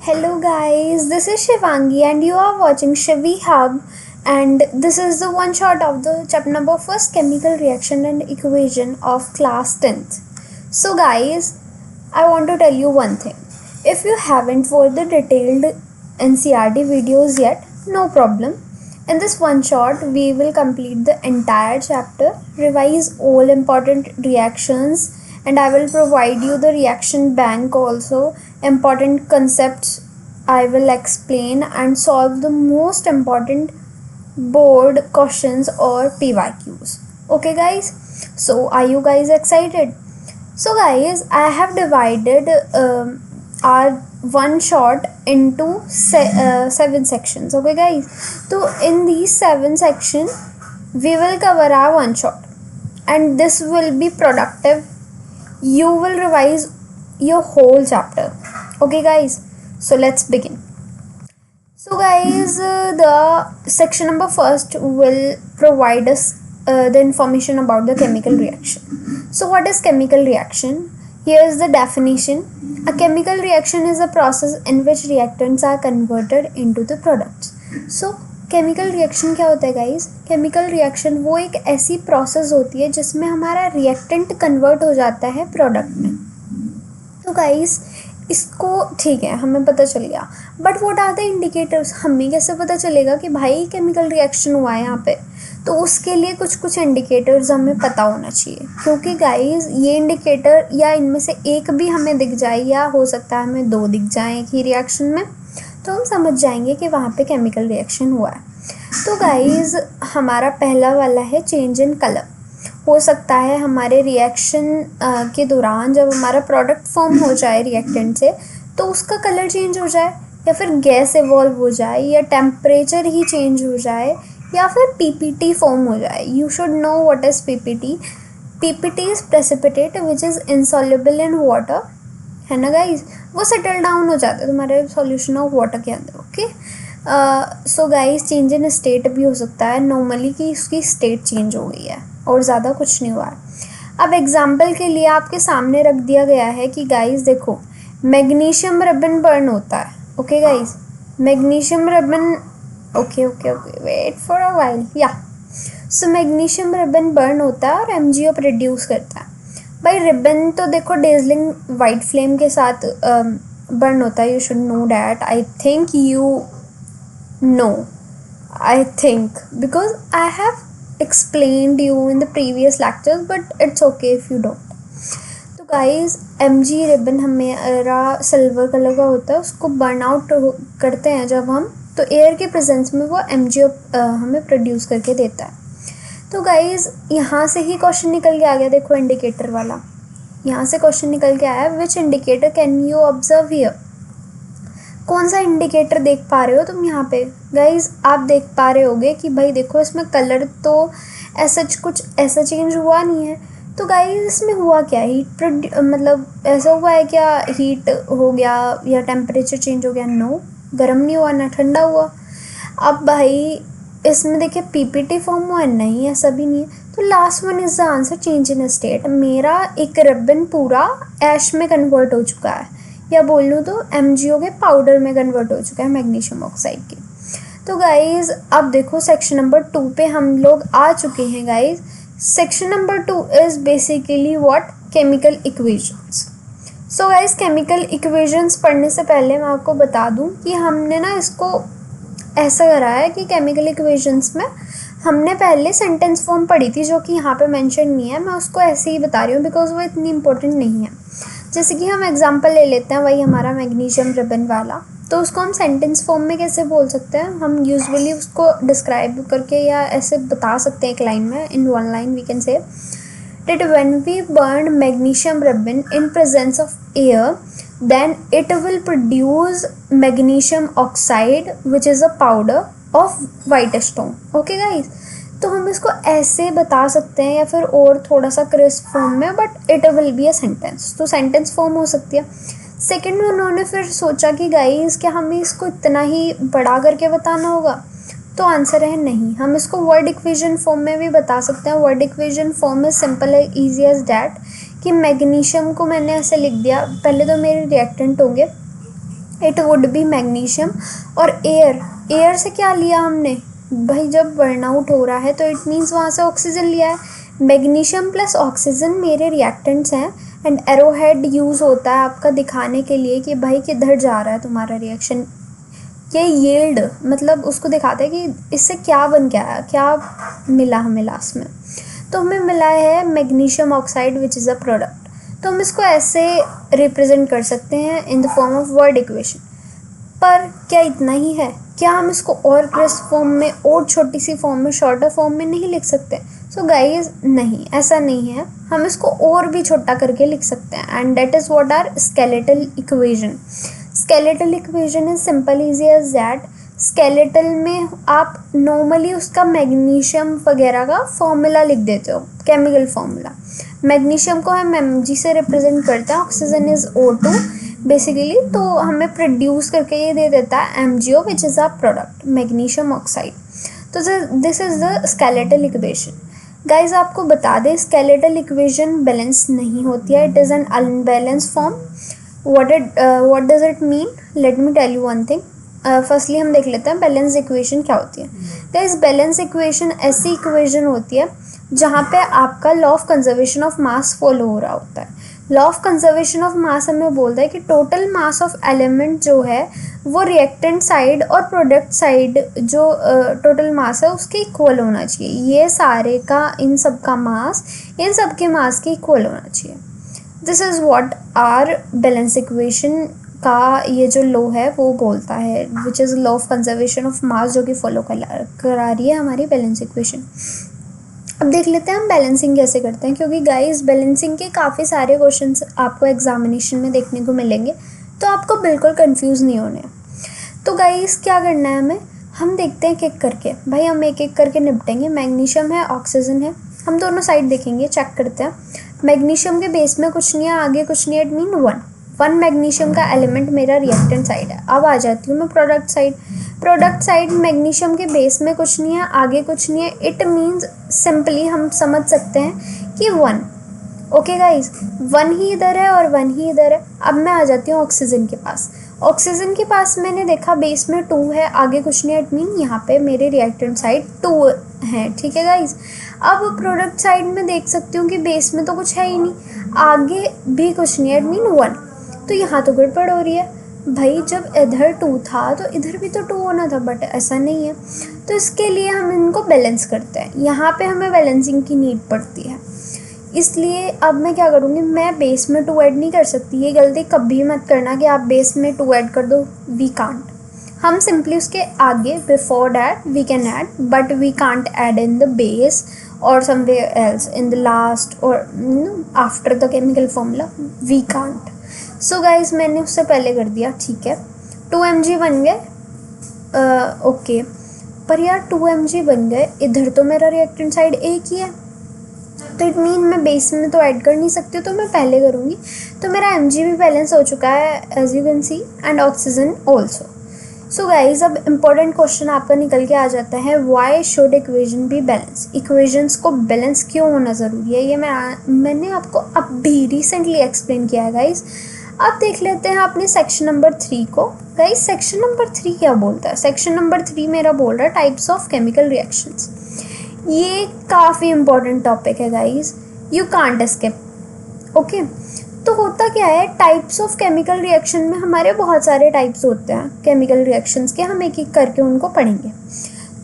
Hello guys, this is Shivangi and you are watching Shivi Hub, and this is the one shot of the chapter number first chemical reaction and equation of class 10th. So guys, I want to tell you one thing. If you haven't watched the detailed NCRT videos yet, no problem. In this one shot, we will complete the entire chapter, revise all important reactions, and I will provide you the reaction bank also. Important concepts I will explain and solve the most important board questions or PYQs. Okay, guys? So, are you guys excited? So, guys, I have divided our one shot into seven sections. Okay, guys? So, in these seven sections, we will cover our one shot, and this will be productive. You will revise your whole chapter. Okay, guys? So, let's begin. So guys, the section number first will provide us the information about the chemical reaction. So what is chemical reaction? Here is the definition. A chemical reaction is a process in which reactants are converted into the products. So chemical reaction क्या होता है guys? Chemical reaction वो एक ऐसी process होती है जिसमें हमारा रिएक्टेंट कन्वर्ट हो जाता है प्रोडक्ट में. तो गाइस इसको ठीक है, हमें पता चल गया, but what are the indicators? हमें कैसे पता चलेगा कि भाई केमिकल रिएक्शन हुआ है यहाँ पे? तो उसके लिए कुछ इंडिकेटर्स हमें पता होना चाहिए, क्योंकि गाइस ये इंडिकेटर या इनमें से एक भी हमें दिख जाए या हो सकता है हमें दो दिख जाए एक ही रिएक्शन में, तो हम समझ जाएंगे कि वहाँ पे केमिकल रिएक्शन हुआ है. तो गाइस हमारा पहला वाला है चेंज इन कलर. हो सकता है हमारे रिएक्शन के दौरान जब हमारा प्रोडक्ट फॉर्म हो जाए रिएक्टेंट से, तो उसका कलर चेंज हो जाए, या फिर गैस इवॉल्व हो जाए, या टेम्परेचर ही चेंज हो जाए, या फिर पीपीटी फॉर्म हो जाए. You should know what is PPT. PPT is precipitate which is insoluble in water, है ना गाइज? वो सेटल डाउन हो जाता है तुम्हारे सॉल्यूशन ऑफ वाटर के अंदर. Okay, so guys change in state भी हो सकता है नॉर्मली कि उसकी स्टेट चेंज हो गई है और ज़्यादा कुछ नहीं हुआ है. अब एग्जाम्पल के लिए आपके सामने रख दिया गया है कि गाइज देखो, मैग्नीशियम रिबन बर्न होता है. Okay guys, magnesium ribbon, okay wait for a while, या सो मैग्नीशियम रिबन बर्न होता है और एमजीओ प्रोड्यूस करता है. भाई रिबन तो देखो डेजलिंग वाइट फ्लेम के साथ बर्न होता है. You should know that. I think you know, I think, because I have explained you in the previous lectures, but it's okay if you don't. तो guys mg रिबन हमारा silver colour का होता है, उसको burn out करते हैं जब हम, तो एयर के प्रेजेंस में वो MgO हमें प्रोड्यूस करके देता है. तो गाइज यहाँ से ही क्वेश्चन निकल के आ गया. देखो इंडिकेटर वाला, यहाँ से क्वेश्चन निकल के आया, which indicator can you observe here? कौन सा इंडिकेटर देख पा रहे हो तुम यहाँ पे? गाइज आप देख पा रहे होगे कि भाई देखो इसमें कलर तो ऐसा कुछ ऐसा चेंज हुआ नहीं है. तो गाइज इसमें हुआ क्या? हीट मतलब ऐसा हुआ है क्या हीट हो गया या टेम्परेचर चेंज हो गया? नो, गर्म नहीं हुआ ना ठंडा हुआ. अब भाई इसमें देखिए पीपीटी फॉर्म हुआ है? नहीं, ऐसा भी नहीं है. तो last one is the answer, change in state. मेरा एक रिबन पूरा ऐश में कन्वर्ट हो चुका है, या बोल लूँ तो MgO के पाउडर में कन्वर्ट हो चुका है मैग्नीशियम ऑक्साइड के. तो गाइज अब देखो सेक्शन नंबर 2 पे हम लोग आ चुके हैं guys. Section number 2 is basically what? Chemical equations. So guys chemical equations पढ़ने से पहले मैं आपको बता दूं कि हमने ना इसको ऐसा करा है कि केमिकल इक्वेशंस में हमने पहले सेंटेंस फॉर्म पढ़ी थी, जो कि यहाँ पे मेंशन नहीं है. मैं उसको ऐसे ही बता रही हूँ बिकॉज वो इतनी इंपॉर्टेंट नहीं है. जैसे कि हम एग्जांपल ले लेते हैं, वही हमारा मैग्नीशियम रिबन वाला, तो उसको हम सेंटेंस फॉर्म में कैसे बोल सकते हैं? हम यूजुअली उसको डिस्क्राइब करके या ऐसे बता सकते हैं एक लाइन में. In one line we can say that when we burn magnesium ribbon in presence of air, then it will produce magnesium oxide which is a powder of white stone. Okay guys, तो हम इसको ऐसे बता सकते हैं या फिर और थोड़ा सा क्रिस्प फॉर्म में, but it will be a sentence. तो सेंटेंस फॉर्म हो सकती है. सेकंड में उन्होंने फिर सोचा कि गाइस क्या हमें इसको इतना ही बड़ा करके बताना होगा? तो आंसर है नहीं, हम इसको वर्ड इक्वेशन फॉर्म में भी बता सकते हैं. वर्ड इक्वेशन फॉर्म में सिंपल है, ईजी एज डैट, कि मैग्नीशियम को मैंने ऐसे लिख दिया. पहले तो मेरे रिएक्टेंट होंगे इट वुड बी मैग्नीशियम। और एयर से क्या लिया हमने भाई, जब बर्नआउट हो रहा है तो इट मीन्स वहाँ से ऑक्सीजन लिया है। मैग्नीशियम प्लस ऑक्सीजन मेरे रिएक्टेंट्स हैं। एंड एरोहेड यूज़ होता है आपका दिखाने के लिए कि भाई किधर जा रहा है तुम्हारा रिएक्शन। ये यील्ड मतलब उसको दिखाता है कि इससे क्या बन गया, क्या मिला हमें लास्ट में। तो हमें मिला है magnesium oxide which is a product. तो हम इसको ऐसे रिप्रेजेंट कर सकते हैं in the form of word equation. पर क्या इतना ही है? क्या हम इसको और क्रिस्प फॉर्म में और छोटी सी फॉर्म में, शॉर्टर फॉर्म में नहीं लिख सकते? सो गाइस नहीं, ऐसा नहीं है। हम इसको और भी छोटा करके लिख सकते हैं and that is what are skeletal equation. Skeletal equation is simple easy as that. Skeletal में आप नॉर्मली उसका मैग्नीशियम वगैरह का फॉर्मूला लिख देते हो, केमिकल फॉर्मूला। मैग्नीशियम को हम Mg से रिप्रेजेंट करते हैं, ऑक्सीजन इज O2 बेसिकली। तो हमें प्रोड्यूस करके ये दे देता है MgO which is a product, magnesium oxide. तो this is the skeletal equation. Guys आपको बता दें, स्केलेटल इक्वेशन बैलेंस नहीं होती है, it is an unbalance form. what does it mean? Let me tell you one thing. Firstly हम देख लेते हैं बैलेंस इक्वेशन क्या होती है। गाइस बैलेंस इक्वेशन ऐसी इक्वेशन होती है जहाँ पे आपका law of conservation of mass follow हो रहा होता है। लॉ ऑफ कंजर्वेशन ऑफ मास हमें बोलता है कि टोटल मास ऑफ एलिमेंट जो है वो रिएक्टेंट साइड और प्रोडक्ट साइड जो टोटल मास है उसके इक्वल होना चाहिए। ये सारे का इन सब का मास इन सब के मास के इक्वल होना चाहिए। This is what are balance equation का ये जो लॉ है वो बोलता है, which is law of conservation of mass, जो कि फॉलो करा रही है हमारी बैलेंस इक्वेशन। अब देख लेते हैं हम बैलेंसिंग कैसे करते हैं, क्योंकि गाइस बैलेंसिंग के काफ़ी सारे क्वेश्चंस आपको एग्जामिनेशन में देखने को मिलेंगे, तो आपको बिल्कुल कंफ्यूज नहीं होने। तो गाइस क्या करना है हमें, हम देखते हैं एक एक करके। भाई हम एक एक करके निपटेंगे। मैग्नीशियम है, ऑक्सीजन है, हम दोनों साइड देखेंगे, चेक करते हैं। मैग्नीशियम के बेस में कुछ नहीं है, आगे कुछ नहीं है, इट मीन वन मैग्नीशियम का एलिमेंट मेरा रिएक्टेंट साइड है। अब आ जाती हूँ मैं product side. Product side magnesium के बेस में कुछ नहीं है, आगे कुछ नहीं है, इट मीन्स सिंपली हम समझ सकते हैं कि वन। ओके गाइज, वन ही इधर है और वन ही इधर है। अब मैं आ जाती हूँ ऑक्सीजन के पास। ऑक्सीजन के पास मैंने देखा बेस में 2 है, आगे कुछ नहीं है, इट मीन यहाँ पे मेरे रिएक्टेंट साइड 2 है। ठीक है गाइज। अब प्रोडक्ट साइड में देख सकती हूँ कि बेस में तो कुछ है ही नहीं, आगे भी कुछ नहीं है, इट मीन 1। तो यहाँ तो गड़बड़ हो रही है भाई, जब इधर 2 था तो इधर भी तो 2 होना था, बट ऐसा नहीं है। तो इसके लिए हम इनको बैलेंस करते हैं। यहाँ पे हमें बैलेंसिंग की नीड पड़ती है, इसलिए अब मैं क्या करूँगी, मैं बेस में 2 ऐड नहीं कर सकती। ये गलती कभी मत करना कि आप बेस में 2 ऐड कर दो, वी कांट। हम सिंपली उसके आगे before that we can add, but we can't add in the base or somewhere else in the last or after the chemical formula, we can't. So guys मैंने उससे पहले कर दिया, ठीक है। 2 mg बन गए, ओके। पर यार 2 mg बन गए, इधर तो मेरा रिएक्टेंट साइड एक ही है, तो इट मीन मैं बेस में तो ऐड कर नहीं सकती, तो मैं पहले करूँगी। तो मेरा mg भी बैलेंस हो चुका है as you can see, and oxygen also. So guys अब इम्पोर्टेंट क्वेश्चन आपका निकल के आ जाता है, why should equation be balance. Equations को बैलेंस क्यों होना ज़रूरी है, ये मैंने आपको अभी रिसेंटली एक्सप्लेन किया है गाइज। अब देख लेते हैं अपने सेक्शन नंबर 3 को। गाइज सेक्शन नंबर 3 क्या बोलता है? सेक्शन नंबर 3 मेरा बोल रहा है टाइप्स ऑफ केमिकल रिएक्शंस। ये काफ़ी इम्पोर्टेंट टॉपिक है guys, you can't escape. Okay, तो होता क्या है, टाइप्स ऑफ केमिकल रिएक्शन में हमारे बहुत सारे टाइप्स होते हैं केमिकल रिएक्शंस के, हम एक एक करके उनको पढ़ेंगे।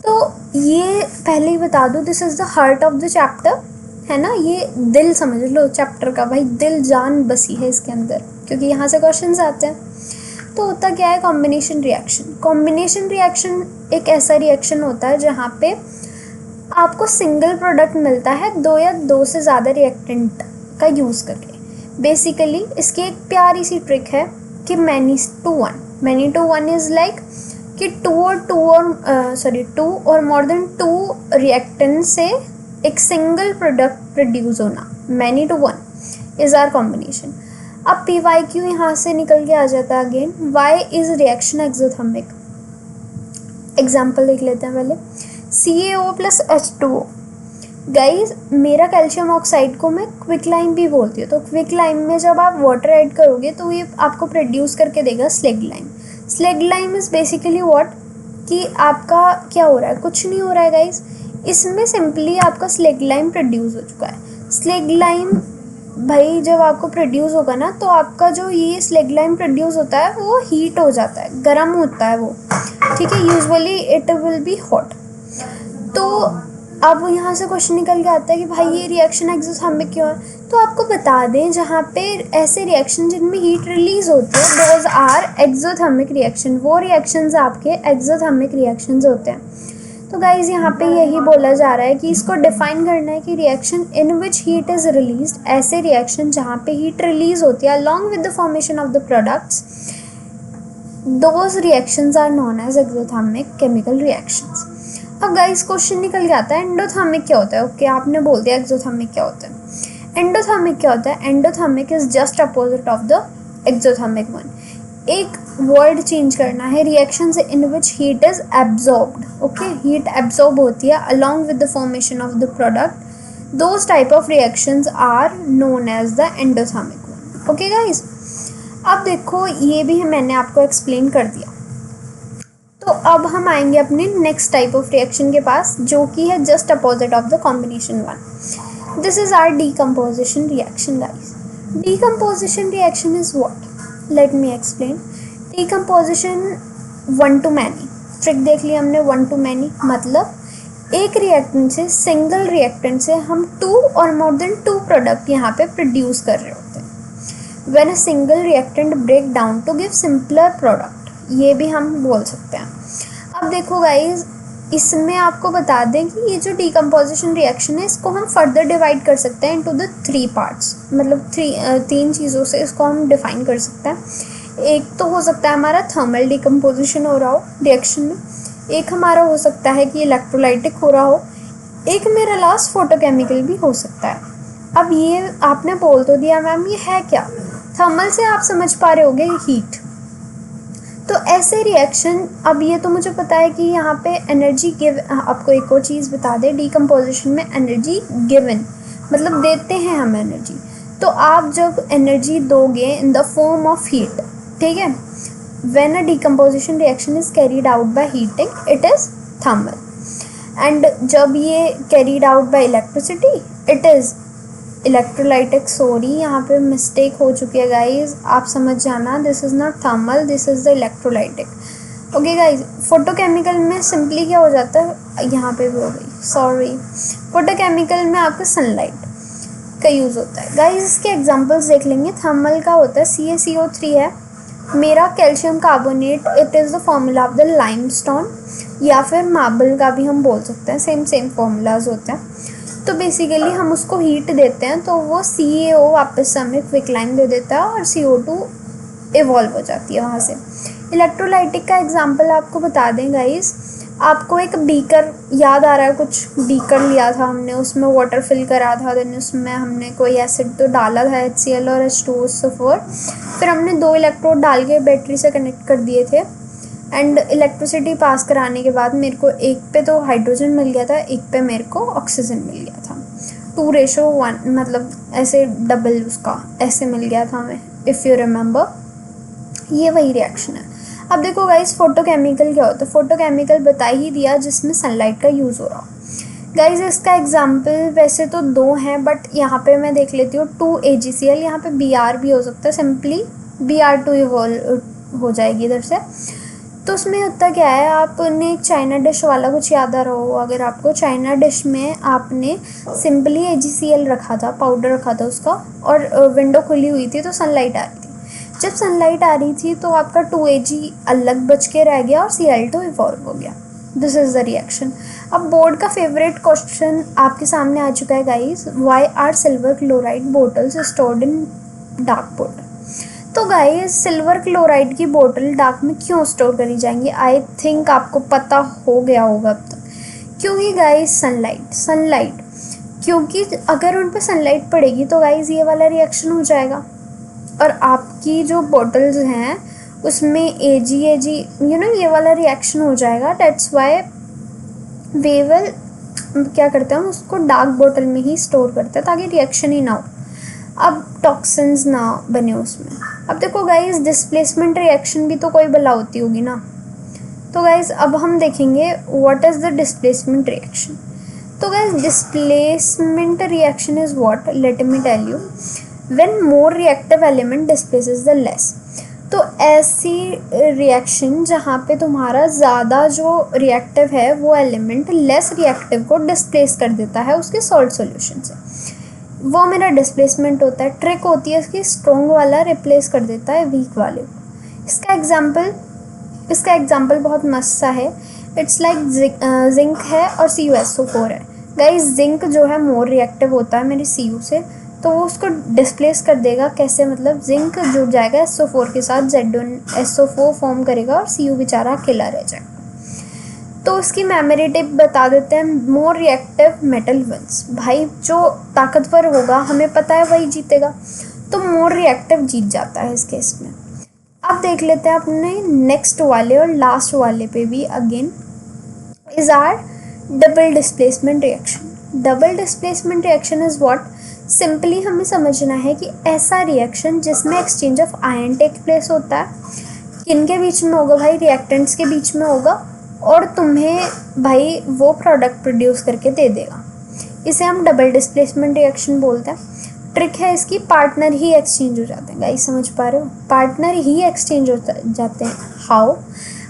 तो ये पहले ही बता दूँ, this is the heart of the chapter, है ना। ये दिल समझ लो चैप्टर का, भाई दिल जान बसी है इसके अंदर, क्योंकि यहाँ से क्वेश्चंस आते हैं। तो होता क्या है, कॉम्बिनेशन रिएक्शन। कॉम्बिनेशन रिएक्शन एक ऐसा रिएक्शन होता है जहाँ पे आपको सिंगल प्रोडक्ट मिलता है 2 या 2 से ज़्यादा रिएक्टेंट का यूज़ करके। बेसिकली इसकी एक प्यारी सी ट्रिक है कि many to one is like कि 2 और मोर देन 2 रिएक्टेंट से एक सिंगल प्रोडक्ट प्रोड्यूस होना। Many to one is are combination. अब PYQ यहाँ से निकल के आ जाता है again, why is reaction exothermic. Example देख लेते हैं पहले, CaO + H2O। गाइज मेरा कैल्शियम ऑक्साइड को मैं क्विक लाइम भी बोलती हूँ। तो क्विक लाइम में जब आप वाटर ऐड करोगे तो ये आपको प्रोड्यूस करके देगा slaked lime. Slaked lime is basically what, कि आपका क्या हो रहा है, कुछ नहीं हो रहा है गाइस, इसमें सिंपली आपका स्लेग लाइम प्रोड्यूस हो चुका है। स्लेग लाइम भाई जब आपको प्रोड्यूस होगा ना, तो आपका जो ये स्लेग लाइम प्रोड्यूस होता है वो हीट हो जाता है, गर्म होता है वो, ठीक है, usually it will be hot. तो अब यहाँ से क्वेश्चन निकल के आता है कि भाई ये रिएक्शन एक्सोथर्मिक क्यों है। तो आपको बता दें, जहाँ पे ऐसे रिएक्शन जिनमें हीट रिलीज होती है, दोज आर एक्सोथर्मिक रिएक्शन, वो रिएक्शंस आपके एक्सोथर्मिक रिएक्शंस होते हैं। तो गाइज यहाँ पे यही बोला जा रहा है कि इसको डिफाइन करना है कि reaction in which heat is released, ऐसे रिएक्शन जहाँ पे हीट रिलीज होती है along with the formation of the products, those reactions are known as exothermic chemical reactions. अब गाइस क्वेश्चन निकल के आता है एंडोथर्मिक क्या होता है। ओके, आपने बोल दिया एक्सोथर्मिक क्या होता है। एंडोथर्मिक क्या होता है? Endothermic is just opposite of the exothermic one. एक वर्ड चेंज करना है, reaction in which heat is absorbed. Okay, heat absorb होती है along with the formation of the product, those type of reactions are known as the endothermic one. Okay guys, अब देखो ये भी मैंने आपको एक्सप्लेन कर दिया। तो अब हम आएंगे अपने नेक्स्ट टाइप ऑफ रिएक्शन के पास, जो कि है just opposite of the combination one. This is are decomposition reaction guys. Decomposition reaction is what, let me explain. Decomposition one to many, trick देख लिया हमने, वन टू मैनी मतलब एक reactant से, सिंगल रिएक्टेंट से हम टू और more then to product यहाँ पे प्रोड्यूस कर रहे होते हैं। When a single reactant break down to give simpler product, ये भी हम बोल सकते हैं। अब देखो गाइज, इसमें आपको बता दें कि ये जो डीकम्पोजिशन रिएक्शन है, इसको हम फर्दर डिवाइड कर सकते हैं इनटू द थ्री पार्ट्स, मतलब तीन चीज़ों से इसको हम डिफाइन कर सकते हैं। एक तो हो सकता है हमारा थर्मल डीकम्पोजिशन हो रहा हो रिएक्शन में, एक हमारा हो सकता है कि इलेक्ट्रोलाइटिक हो रहा हो, एक मेरा लास्ट फोटोकेमिकल भी हो सकता है। अब ये आपने बोल तो दिया मैम ये है क्या, थर्मल से आप समझ पा रहे होगे हीट। तो ऐसे रिएक्शन, अब ये तो मुझे पता है कि यहाँ पे एनर्जी गिव, आपको एक और चीज़ बता दें, डीकम्पोजिशन में एनर्जी गिवन मतलब देते हैं हम एनर्जी। तो आप जब एनर्जी दोगे in the form of heat, ठीक है, when a decomposition reaction is carried out by heating, it is thermal. And जब ये carried out by electricity, it is electrolytic. Sorry, यहाँ पे मिस्टेक हो चुकी है गाइज, आप समझ जाना, this is not thermal, this is the electrolytic. Okay guys, photochemical में सिंपली क्या हो जाता है, यहाँ पे भी हो गई, सॉरी, फोटोकेमिकल में आपका सनलाइट का यूज़ होता है। गाइज इसके एग्जांपल्स देख लेंगे। थर्मल का होता है CaCO3 है मेरा, calcium carbonate, it is the formula of the limestone, या फिर मार्बल का भी हम बोल सकते हैं, सेम फॉर्मूलाज होते हैं। तो बेसिकली हम उसको हीट देते हैं तो वो CaO वापस से हमें क्विकलाइन दे देता है और CO2 इवॉल्व हो जाती है वहाँ से। इलेक्ट्रोलाइटिक का एग्जांपल आपको बता दें गाइस, आपको एक बीकर याद आ रहा है, कुछ बीकर लिया था हमने, उसमें वाटर फिल करा था, देन उसमें हमने कोई एसिड तो डाला था, HCl और H2SO4, फिर हमने 2 इलेक्ट्रोड डाल के बैटरी से कनेक्ट कर दिए थे, एंड इलेक्ट्रिसिटी पास कराने के बाद मेरे को एक पे तो हाइड्रोजन मिल गया था, एक पे मेरे को ऑक्सीजन मिल गया था, 2:1, मतलब ऐसे डबल उसका ऐसे मिल गया था हमें, इफ़ यू रिमेंबर। ये वही रिएक्शन है। अब देखो गाइस, फोटोकेमिकल क्या होता है। फोटोकेमिकल बता ही दिया, जिसमें सनलाइट का यूज़ हो रहा हो। गाइस इसका एग्जाम्पल वैसे तो 2 हैं, बट यहाँ पे मैं देख लेती हूँ 2AgCl, यहाँ पे Br भी हो सकता है, सिंपली Br2 इवॉल्व हो जाएगी इधर से। तो उसमें होता क्या है, आपने एक चाइना डिश वाला कुछ याद आ रहा हो, अगर आपको चाइना डिश में आपने सिंपली AgCl रखा था, पाउडर रखा था उसका, और विंडो खुली हुई थी तो सनलाइट आ रही थी। जब सनलाइट आ रही थी तो आपका 2Ag अलग बच के रह गया और Cl2 इवॉल्व हो गया। This is the reaction. अब बोर्ड का फेवरेट क्वेश्चन आपके सामने आ चुका है guys, why are silver chloride bottles stored in dark bottle. तो गाइस सिल्वर क्लोराइड की बोतल डार्क में क्यों स्टोर करी जाएंगी, आई थिंक आपको पता हो गया होगा अब तक। क्योंकि गाइस सनलाइट, क्योंकि अगर उन पर सनलाइट पड़ेगी तो गाइस ये वाला रिएक्शन हो जाएगा, और आपकी जो बोटल्स हैं उसमें Ag ये वाला रिएक्शन हो जाएगा। डेट्स वाई वे विल क्या करते हैं, हम उसको डार्क बोतल में ही स्टोर करते हैं ताकि रिएक्शन ही ना हो। अब टॉक्सिन्स ना बने उसमें। अब देखो गाइस, डिस्प्लेसमेंट रिएक्शन भी तो कोई भला होती होगी ना। तो गाइस अब हम देखेंगे what is the displacement reaction. तो guys displacement reaction is what, let me tell you, when more reactive element displaces the less. तो ऐसी रिएक्शन जहाँ पे तुम्हारा ज़्यादा जो रिएक्टिव है वो एलिमेंट लेस रिएक्टिव को डिस्प्लेस कर देता है उसके सॉल्ट सॉल्यूशन से, वो मेरा डिस्प्लेसमेंट होता है। ट्रिक होती है इसकी, स्ट्रॉन्ग वाला रिप्लेस कर देता है वीक वाले को। इसका एग्जाम्पल बहुत मस्त सा है। इट्स लाइक जिंक है और CuSO4 है। गाइस जिंक जो है मोर रिएक्टिव होता है मेरी Cu से, तो वो उसको डिस्प्लेस कर देगा। कैसे, मतलब जिंक जुड़ जाएगा SO4 के साथ, Z2SO4 फॉर्म करेगा और Cu बेचारा अकेला रह जाएगा। तो उसकी मेमोरी टिप बता देते हैं, मोर रिएक्टिव मेटल विंस। भाई जो ताकतवर होगा हमें पता है वही जीतेगा, तो मोर रिएक्टिव जीत जाता है इस केस में। अब देख लेते हैं अपने नेक्स्ट वाले और लास्ट वाले पे भी again is are double displacement reaction. Double displacement reaction is what, simply हमें समझना है कि ऐसा रिएक्शन जिसमें exchange of ion take place होता है। किनके बीच में होगा भाई, रिएक्टेंट्स के बीच में होगा, और तुम्हें भाई वो प्रोडक्ट प्रोड्यूस करके दे देगा। इसे हम डबल डिस्प्लेसमेंट रिएक्शन बोलते हैं। ट्रिक है इसकी, पार्टनर ही एक्सचेंज हो जाते हैं। गाइस समझ पा रहे हो, पार्टनर ही एक्सचेंज हो जाते हैं। हाउ,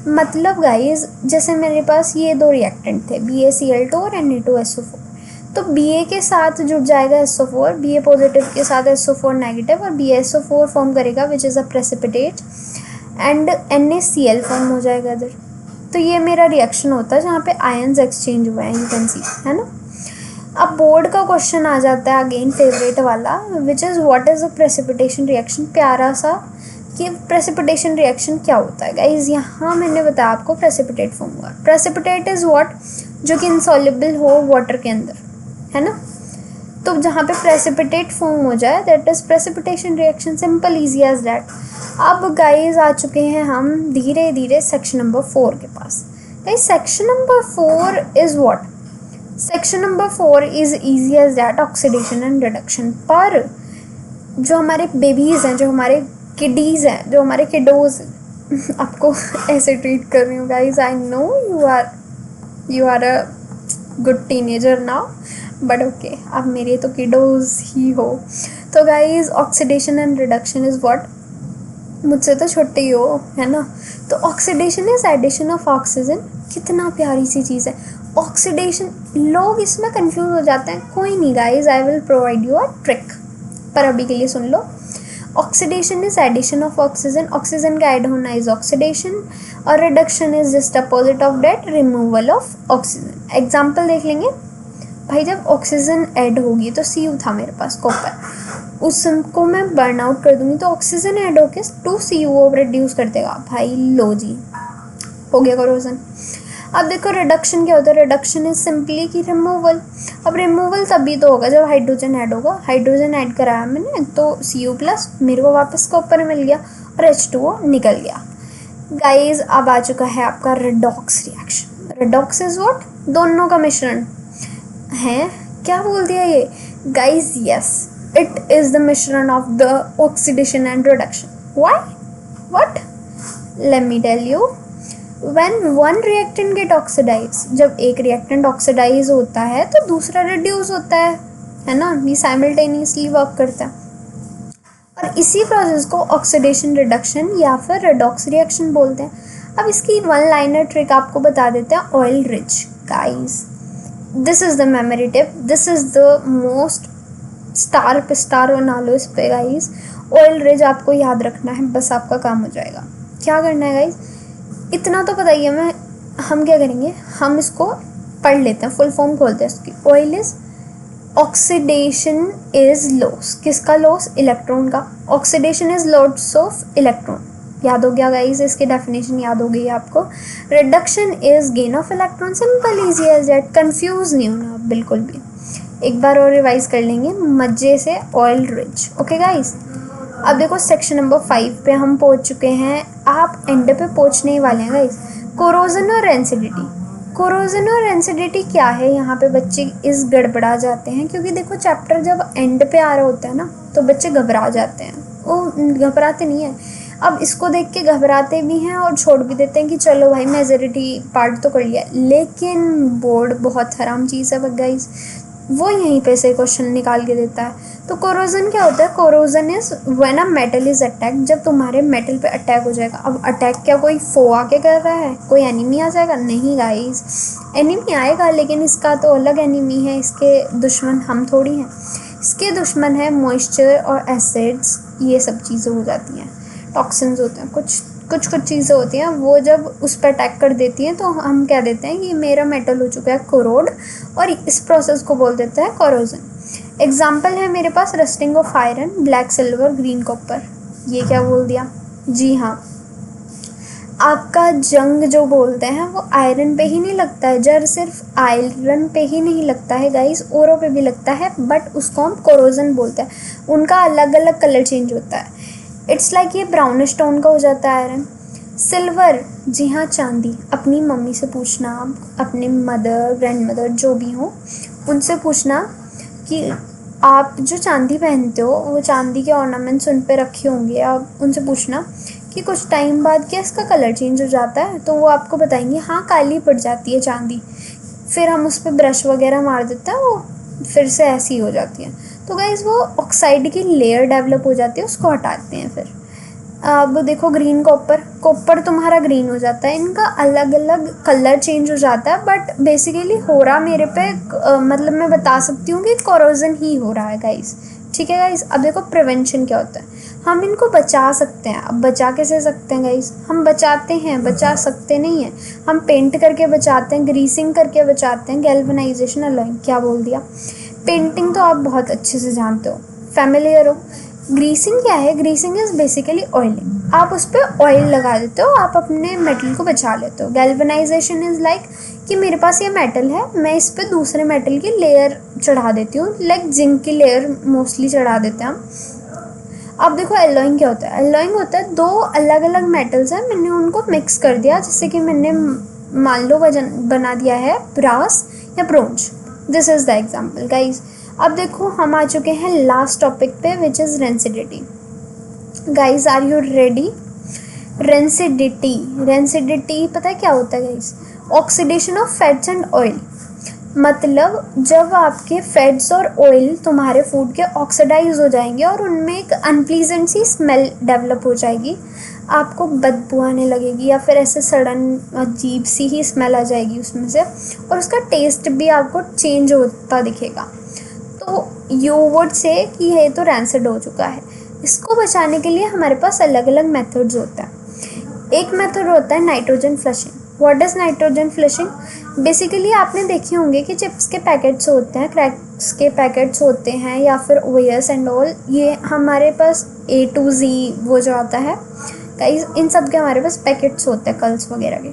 मतलब गाइस जैसे मेरे पास ये दो रिएक्टेंट थे BaCl2 और Na2SO4, तो Ba के साथ जुड़ जाएगा SO4, Ba पॉजिटिव के साथ SO4 नेगेटिव, और BaSO4 फॉर्म करेगा विच is a precipitate, and NaCl form हो जाएगा इधर। तो ये मेरा रिएक्शन होता है जहाँ पे आयन्स एक्सचेंज हुए हैं, यू कैन सी, है ना। अब बोर्ड का क्वेश्चन आ जाता है अगेन फेवरेट वाला, which is what is a precipitation reaction. प्यारा सा कि प्रेसिपिटेशन रिएक्शन क्या होता है। गाइज यहाँ मैंने बताया आपको प्रेसिपिटेट फॉर्म हुआ। प्रेसिपिटेट इज़ व्हाट, जो कि इनसॉल्युबल हो वाटर के अंदर, है ना। तो जहाँ पे प्रेसिपिटेट फॉर्म हो जाए that is precipitation reaction, simple easy as that. अब गाइज आ चुके हैं हम धीरे धीरे सेक्शन नंबर 4 के पास। Guys section number 4 is what, section number 4 is easy as that, oxidation and reduction. पर जो हमारे बेबीज़ हैं, जो हमारे किडीज़ हैं, जो हमारे किडोज़, आपको ऐसे ट्रीट कर रही हूँ guys, I know you are a good teenager now, but okay, आप मेरे तो किडोज़ ही हो। तो guys oxidation and reduction is what, मुझसे तो छोटे ही हो, है ना। तो oxidation is addition of oxygen, कितना प्यारी सी चीज़ है ऑक्सीडेशन। लोग इसमें कंफ्यूज हो जाते हैं, कोई नहीं guys, I will provide you a trick, पर अभी के लिए सुन लो। Oxidation is addition of oxygen, oxygen का ऐड होना इज ऑक्सीडेशन, और reduction is just opposite of that, removal of oxygen. Example देख लेंगे भाई, जब ऑक्सीजन ऐड होगी तो Cu था मेरे पास कॉपर, उसको मैं बर्न आउट कर दूंगी तो ऑक्सीजन ऐड होके 2CuO रिड्यूस कर देगा। भाई लो जी, हो गया करोजन। अब देखो रिडक्शन क्या होता है, रिडक्शन इज सिंपली की रिमूवल। अब रिमूवल तभी तो होगा जब हाइड्रोजन ऐड होगा, हाइड्रोजन ऐड कराया मैंने तो Cu+, मेरे को वापस कॉपर मिल गया और H2O निकल गया। गाइज अब आ चुका है आपका redox reaction. Redox is what, दोनों का मिश्रण है। क्या बोल दिया ये guys, yes, it is the मिश्रण of the oxidation and reduction. Why? What? Let me tell you. When one reactant get oxidized, जब एक reactant oxidize होता है तो दूसरा reduce होता है ना, ये simultaneously work करता है। और इसी प्रोसेस को ऑक्सीडेशन रिडक्शन या फिर redox रिएक्शन बोलते हैं। अब इसकी वन लाइनर ट्रिक आपको बता देते हैं, oil rich. Guys this is the memory tip, this is the most star पे स्टार बना लो इस पे गाइज। ऑयल रिच आपको याद रखना है, बस आपका काम हो जाएगा। क्या करना है गाइज, इतना तो पता ही है। हम क्या करेंगे, हम इसको पढ़ लेते हैं, फुल फॉर्म खोलते हैं इसकी। Oil is oxidation is loss, किसका लॉस, इलेक्ट्रॉन का। Oxidation is loss of electron, याद हो गया गाइज, इसकी डेफिनेशन याद हो गई आपको। Reduction is gain of electron, simple easy as that, confuse नहीं होना आप बिल्कुल भी। एक बार और रिवाइज कर लेंगे मजे से, ऑयल रिच। ओके गाइज, अब देखो सेक्शन नंबर 5 पे हम पहुंच चुके हैं, आप एंड पे पहुंचने ही वाले हैं गाइज। कोरोजन और रेंसिडिटी। कोरोजन और रेंसिडिटी क्या है, यहाँ पे बच्चे इस गड़बड़ा जाते हैं, क्योंकि देखो चैप्टर जब एंड पे आ रहा होता है ना, तो बच्चे घबरा जाते हैं, वो घबराते नहीं हैं। अब इसको देख के घबराते भी हैं और छोड़ भी देते हैं कि चलो भाई मेजॉरिटी पार्ट तो कर लिया, लेकिन बोर्ड बहुत हराम चीज़ है गाइस, वो यहीं पे से क्वेश्चन निकाल के देता है। तो कोरोजन क्या होता है? Corrosion is when a metal is attack, जब तुम्हारे मेटल पे अटैक हो जाएगा। अब अटैक क्या कोई फो आके कर रहा है, कोई एनिमी आ जाएगा? नहीं गाइस, एनिमी आएगा लेकिन इसका तो अलग एनिमी है, इसके दुश्मन हम थोड़ी हैं। इसके दुश्मन है मॉइस्चर और एसिड्स, ये सब चीज़ें हो जाती हैं, टॉक्सिन्स होते हैं, कुछ चीज़ें होती हैं, वो जब उस पर अटैक कर देती हैं तो हम कह देते हैं कि मेरा मेटल हो चुका है कोरोड, और इस प्रोसेस को बोल देते हैं कोरोजन। एग्जाम्पल है मेरे पास rusting of iron, black silver, green copper. ये क्या बोल दिया? जी हाँ, आपका जंग जो बोलते हैं वो आयरन पे ही नहीं लगता है, जर सिर्फ आयरन पे ही नहीं लगता है गाइस, औरों पे भी लगता है, बट उसको हम कोरोजन बोलते हैं। उनका अलग अलग कलर चेंज होता है। इट्स लाइक ये ब्राउनिश टोन का हो जाता है आयरन। सिल्वर, जी हाँ चांदी। अपनी मम्मी से पूछना, आप अपने मदर, ग्रैंड मदर जो भी हो, उनसे पूछना कि आप जो चांदी पहनते हो वो चांदी के ऑर्नामेंट्स उन पे रखे होंगे, आप उनसे पूछना कि कुछ टाइम बाद क्या इसका कलर चेंज हो जाता है, तो वो आपको बताएंगे हाँ काली पड़ जाती है चांदी। फिर हम उस पर ब्रश वगैरह मार देते हैं, वो फिर से ऐसी हो जाती है। तो गाइस वो ऑक्साइड की लेयर डेवलप हो जाती है, उसको हटाते हैं। फिर अब देखो ग्रीन कॉपर तुम्हारा ग्रीन हो जाता है। इनका अलग अलग कलर चेंज हो जाता है, बट बेसिकली हो रहा मेरे पे मतलब मैं बता सकती हूँ कि कोरोजन ही हो रहा है गाइस, ठीक है गाइस। अब देखो प्रिवेंशन क्या होता है, हम इनको बचा सकते हैं। अब बचा कैसे सकते हैं गाइस? हम बचाते हैं, बचा सकते नहीं हैं। हम पेंट करके बचाते हैं, ग्रीसिंग करके बचाते हैं, गैल्वेनाइजेशन, अलॉइंग। क्या बोल दिया? पेंटिंग तो आप बहुत अच्छे से जानते हो, फैमिलियर हो। ग्रीसिंग क्या है? ग्रीसिंग इज बेसिकली ऑयलिंग, आप उस पर ऑयल लगा देते हो, आप अपने मेटल को बचा लेते हो। गैल्वेनाइजेशन इज लाइक कि मेरे पास ये मेटल है, मैं इस पर दूसरे मेटल की लेयर चढ़ा देती हूँ, लाइक जिंक की लेयर मोस्टली चढ़ा देते हैं हम। अब देखो एलॉइंग क्या होता है? एलॉइंग होता है दो अलग अलग मेटल्स हैं, मैंने उनको मिक्स कर दिया, जैसे कि मैंने मान लो बना दिया है ब्रास या bronze. This is the example guys. अब देखो हम आ चुके हैं लास्ट टॉपिक पे, which is rancidity. Guys are you ready? Rancidity पता है क्या होता है guys? Oxidation of fats and oil. मतलब जब आपके फैट्स और ऑयल तुम्हारे फूड के ऑक्सीडाइज हो जाएंगे और उनमें एक अनप्लीजेंट सी स्मेल डेवलप हो जाएगी, आपको बदबू आने लगेगी या फिर ऐसे सडन अजीब सी ही स्मेल आ जाएगी उसमें से, और उसका टेस्ट भी आपको चेंज होता दिखेगा। तो यू वुड से कि ये तो रैंसिड हो चुका है। इसको बचाने के लिए हमारे पास अलग अलग मेथड्स होता है। एक मेथड होता है nitrogen flushing. What is nitrogen flushing? Basically आपने देखे होंगे कि चिप्स के पैकेट्स होते हैं, क्रैक्स के पैकेट्स होते हैं, या फिर ओएस एंड ऑल, ये हमारे पास A to Z वो जो आता है गाइस, इन सब के हमारे पास पैकेट्स होते हैं कल्स वगैरह के।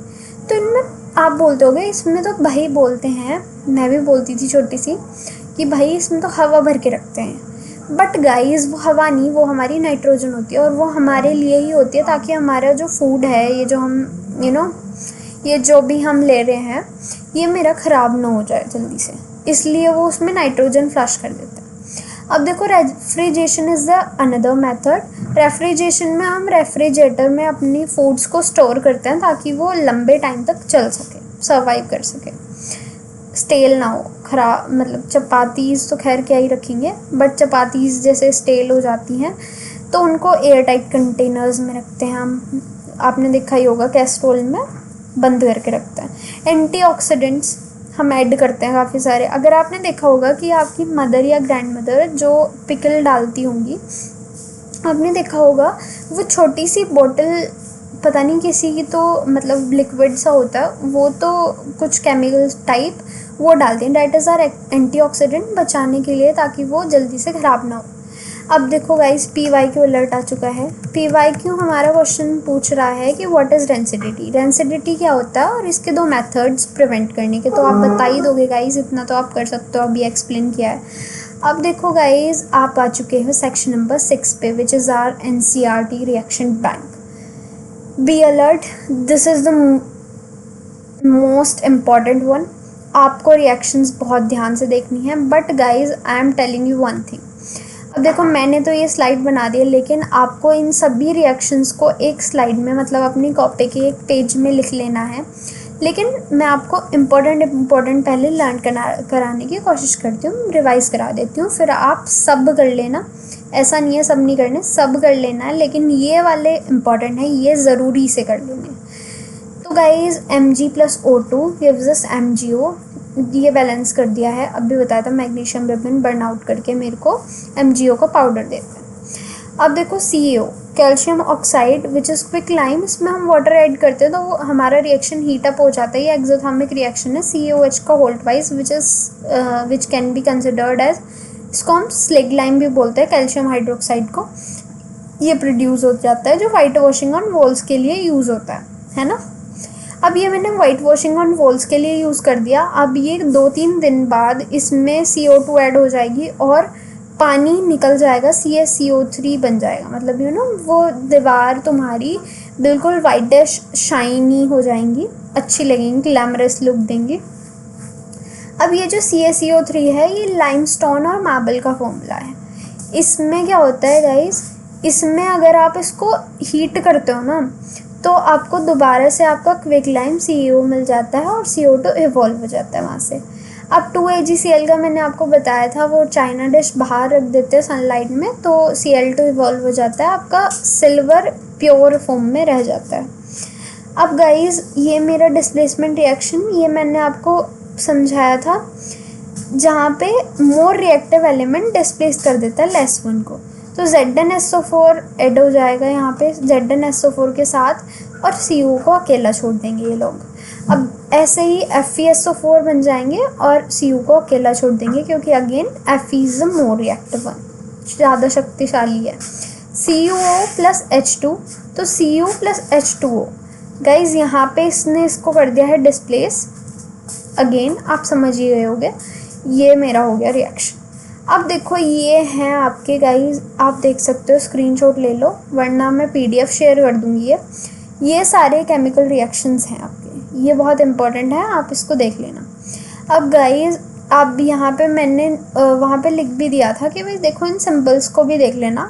तो इनमें आप बोलते होगे इसमें तो भाई बोलते हैं, मैं भी बोलती थी छोटी सी, कि भाई इसमें तो हवा भर के रखते हैं। बट गाइस वो हवा नहीं, वो हमारी नाइट्रोजन होती है, और वो हमारे लिए ही होती है ताकि हमारा जो फूड है, ये जो हम ये जो भी हम ले रहे हैं, ये मेरा ख़राब ना हो जाए जल्दी से, इसलिए वो उसमें नाइट्रोजन फ्लश कर देते हैं। अब देखो refrigeration is the another method. Refrigeration में हम रेफ्रिजरेटर में अपनी फूड्स को स्टोर करते हैं ताकि वो लंबे टाइम तक चल सके, सर्वाइव कर सके, स्टेल ना हो, खराब। मतलब चपातीज़ तो खैर क्या ही रखेंगे, बट चपातीज़ जैसे स्टेल हो जाती हैं तो उनको एयर टाइट कंटेनर्स में रखते हैं हम। आपने देखा ही होगा कैस्ट्रोल में बंद करके रखते हैं। एंटीऑक्सीडेंट्स हम ऐड करते हैं काफ़ी सारे। अगर आपने देखा होगा कि आपकी मदर या ग्रैंड मदर जो पिकल डालती होंगी, आपने देखा होगा वो छोटी सी बोतल, पता नहीं किसी की, तो मतलब लिक्विड सा होता है वो, तो कुछ केमिकल टाइप वो डालते हैं। डैट इज़ आर एंटीऑक्सीडेंट, बचाने के लिए, ताकि वो जल्दी से ख़राब ना हो। अब देखो गाइस PYQ अलर्ट आ चुका है। PYQ हमारा क्वेश्चन पूछ रहा है कि व्हाट इज़ रेंसिडिटी। रेंसिडिटी क्या होता है और इसके दो मेथड्स प्रिवेंट करने के, तो आप बता ही दोगे गाइस, इतना तो आप कर सकते हो, अभी एक्सप्लेन किया है। अब देखो गाइस आप आ चुके हो सेक्शन नंबर 6 पे, which is are NCERT reaction bank. Be alert, this is the most important one. आपको रिएक्शंस बहुत ध्यान से देखनी है, but guys I am telling you one thing, अब देखो मैंने तो ये स्लाइड बना दी है, लेकिन आपको इन सभी रिएक्शंस को एक स्लाइड में मतलब अपनी कॉपी के एक पेज में लिख लेना है। लेकिन मैं आपको इम्पोर्टेंट पहले लर्न कराने की कोशिश करती हूँ, रिवाइज़ करा देती हूँ, फिर आप सब कर लेना। ऐसा नहीं है सब नहीं करने, सब कर लेना है, लेकिन ये वाले इम्पॉर्टेंट है, ये ज़रूरी से कर लेने। तो guys Mg+O2 gives us MgO, ये बैलेंस कर दिया है। अभी बताया था मैग्नीशियम रिबन बर्न आउट करके मेरे को MgO का पाउडर देता है। अब देखो CaO, calcium oxide which is quick lime, इसमें हम वाटर ऐड करते हैं तो वो हमारा रिएक्शन हीट अप हो जाता है। ये एक्सोथर्मिक रिएक्शन है CaOH का होल्ट वाइज which can be considered as, इसको हम स्लेग लाइम भी बोलते हैं, कैल्शियम हाइड्रोक्साइड को। ये प्रोड्यूस हो जाता है जो वाइट वॉशिंग ऑन वॉल्स के लिए यूज़ होता है ना। अब ये मैंने वाइट वॉशिंग ऑन वॉल्स के लिए यूज़ कर दिया। अब ये 2-3 दिन बाद इसमें CO2 ऐड हो जाएगी और पानी निकल जाएगा, CaCO3 बन जाएगा। मतलब वो दीवार तुम्हारी बिल्कुल वाइटिश शाइनी हो जाएंगी, अच्छी लगेंगी, ग्लैमरस लुक देंगी। अब ये जो CaCO3 है ये लाइमस्टोन और मार्बल का फॉर्मूला है। इसमें क्या होता है गाइस, इसमें अगर आप इसको हीट करते हो ना तो आपको दोबारा से आपका क्विक लाइम CaO मिल जाता है और CO2 इवॉल्व हो जाता है वहाँ से। अब 2AgCl का मैंने आपको बताया था, वो चाइना डिश बाहर रख देते हैं सनलाइट में तो Cl2 इवॉल्व हो जाता है, आपका सिल्वर प्योर फॉर्म में रह जाता है। अब गाइस ये मेरा डिस्प्लेसमेंट रिएक्शन, ये मैंने आपको समझाया था, जहाँ पे मोर रिएक्टिव एलिमेंट डिस्प्लेस कर देता है लेस वन को। तो ZnSO4 ऐड हो जाएगा यहाँ पे ZnSO4 के साथ, और CO को अकेला छोड़ देंगे ये लोग। अब ऐसे ही FeSO4 बन जाएंगे और CO को अकेला छोड़ देंगे, क्योंकि again Fe is the more reactive one, ज़्यादा शक्तिशाली है। CuO+H2, तो Cu+H2O गाइज यहाँ पे इसने इसको कर दिया है डिस्प्लेस। अगेन आप समझ ही गए होंगे, ये मेरा हो गया रिएक्शन। अब देखो ये हैं आपके गाइज, आप देख सकते हो, स्क्रीनशॉट ले लो वरना मैं PDF शेयर कर दूँगी। ये सारे केमिकल रिएक्शंस हैं आपके, ये बहुत इंपॉर्टेंट है, आप इसको देख लेना। अब गाइज अब यहाँ पे मैंने वहाँ पे लिख भी दिया था कि भाई देखो इन सिंबल्स को भी देख लेना।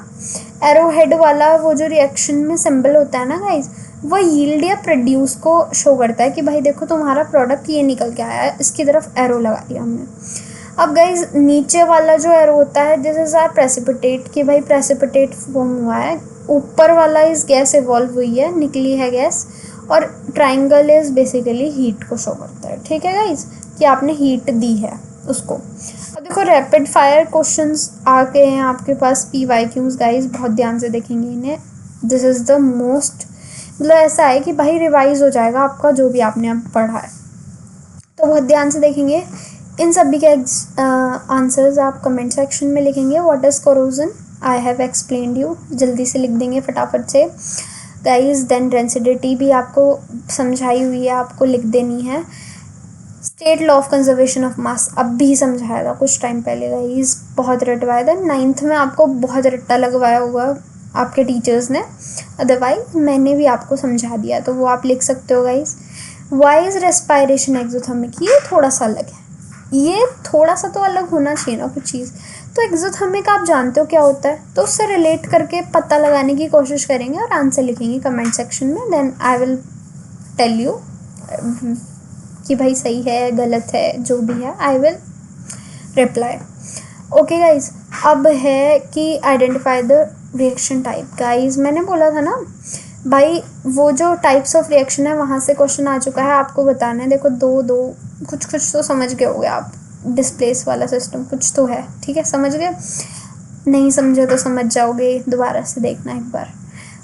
एरो हेड वाला वो जो रिएक्शन में सिंबल होता है ना गाइज, वो यील्ड या प्रोड्यूस को शो करता है कि भाई देखो तुम्हारा प्रोडक्ट ये निकल के आया है, इसकी तरफ एरो लगा दिया हमने। अब गाइज नीचे वाला जो एरो होता है दिस इज़ आर प्रेसिपिटेट, कि भाई प्रेसिपिटेट फॉर्म हुआ है। ऊपर वाला इस गैस इवॉल्व हुई है, निकली है गैस, और ट्राइंगल इज बेसिकली हीट को शो करता है। ठीक है गाइज, कि आपने हीट दी है उसको। अब देखो रैपिड फायर क्वेश्चंस आ गए हैं आपके पास, PYQs गाइज, बहुत ध्यान से देखेंगे इन्हें। दिस इज़ द मोस्ट, मतलब ऐसा है कि भाई रिवाइज हो जाएगा आपका जो भी आपने अब पढ़ा है, तो बहुत ध्यान से देखेंगे। इन सभी के आंसर्स आप कमेंट सेक्शन में लिखेंगे। What is corrosion, I have explained you, जल्दी से लिख देंगे फटाफट से गाइज। देन डेंसिटी भी आपको समझाई हुई है, आपको लिख देनी है। State law of conservation of मास अब भी समझाया था कुछ टाइम पहले गाइज, बहुत रटवाया था। 9th में आपको बहुत रट्टा लगवाया होगा आपके टीचर्स ने, अदरवाइज मैंने भी आपको समझा दिया, तो वो आप लिख सकते हो guys. Why is respiration exothermic, ये थोड़ा सा अलग है, ये थोड़ा सा तो अलग होना चाहिए ना कुछ चीज़। तो एक्सोथर्मिक आप जानते हो क्या होता है, तो उससे रिलेट करके पता लगाने की कोशिश करेंगे और आंसर लिखेंगे कमेंट सेक्शन में। Then I will tell you कि भाई सही है गलत है, जो भी है I will reply. Okay guys, अब है कि identify the reaction type. Guys मैंने बोला था ना भाई, वो जो टाइप्स ऑफ रिएक्शन है वहाँ से क्वेश्चन आ चुका है, आपको बताना है। देखो दो कुछ तो समझ गए होगे आप, डिस्प्लेस वाला सिस्टम कुछ तो है, ठीक है, समझ गए। नहीं समझे तो समझ जाओगे, दोबारा से देखना एक बार।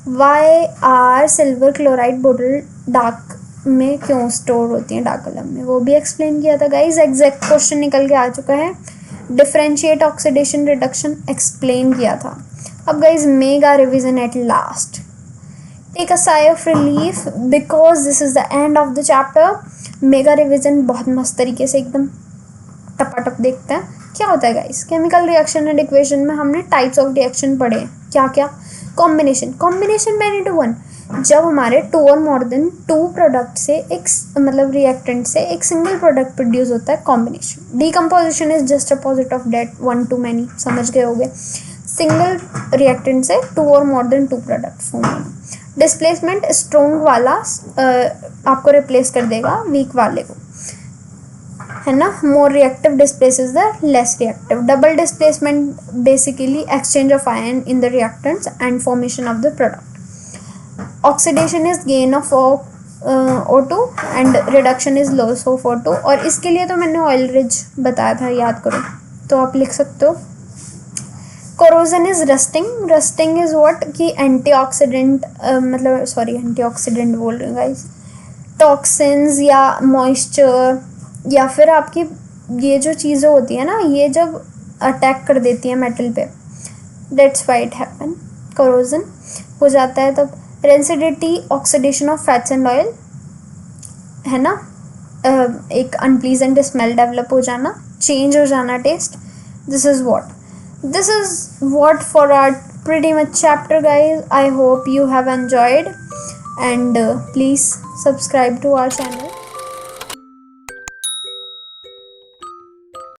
वाई आर सिल्वर क्लोराइड बोतल डार्क में क्यों स्टोर होती है, डार्क कलर में, वो भी एक्सप्लेन किया था गाइज। एग्जैक्ट क्वेश्चन निकल के आ चुका है। डिफरेंशिएट ऑक्सीडेशन रिडक्शन एक्सप्लेन किया था। अब guys mega revision at last. Take a sigh of relief because this is the end of the chapter. Mega revision बहुत मस्त तरीके से एकदम टपाटप देखते हैं। क्या होता है guys, chemical reaction and equation में हमने टाइप्स ऑफ रिएक्शन पढ़े हैं। क्या क्या, कॉम्बिनेशन मैनी टू वन, जब हमारे 2 और मोर देन 2 प्रोडक्ट से एक मतलब रिएक्टेंट से एक सिंगल प्रोडक्ट प्रोड्यूस होता है, combination. Decomposition is just opposite of that 1 to many, समझ गए होगे। सिंगल रिएक्टेंट से 2 और मोर देन 2 प्रोडक्ट फॉर्म होना। डिस्प्लेसमेंट स्ट्रॉन्ग वाला आपको रिप्लेस कर देगा वीक वाले को, है ना। More reactive displaces the less reactive. Double displacement basically exchange of ion in the reactants and formation of the product. Oxidation is gain of O2 and reduction is loss of O2। और इसके लिए तो मैंने oil ridge बताया था, याद करो, तो आप लिख सकते हो। Corrosion is rusting. Rusting is what कि एंटीऑक्सीडेंट, मतलब सॉरी एंटीऑक्सीडेंट बोल रही हूँ गाइस, टॉक्सिन्स या मॉइस्चर या फिर आपकी ये जो चीज़ें होती है ना, ये जब अटैक कर देती है मेटल पे, that's why it happen, corrosion हो जाता है तब। Rancidity, oxidation of fats and oil, है ना, एक अनप्लीजेंट स्मेल डेवलप हो जाना, चेंज हो जाना taste. This is what for our pretty much chapter, guys. I hope you have enjoyed, and please subscribe to our channel.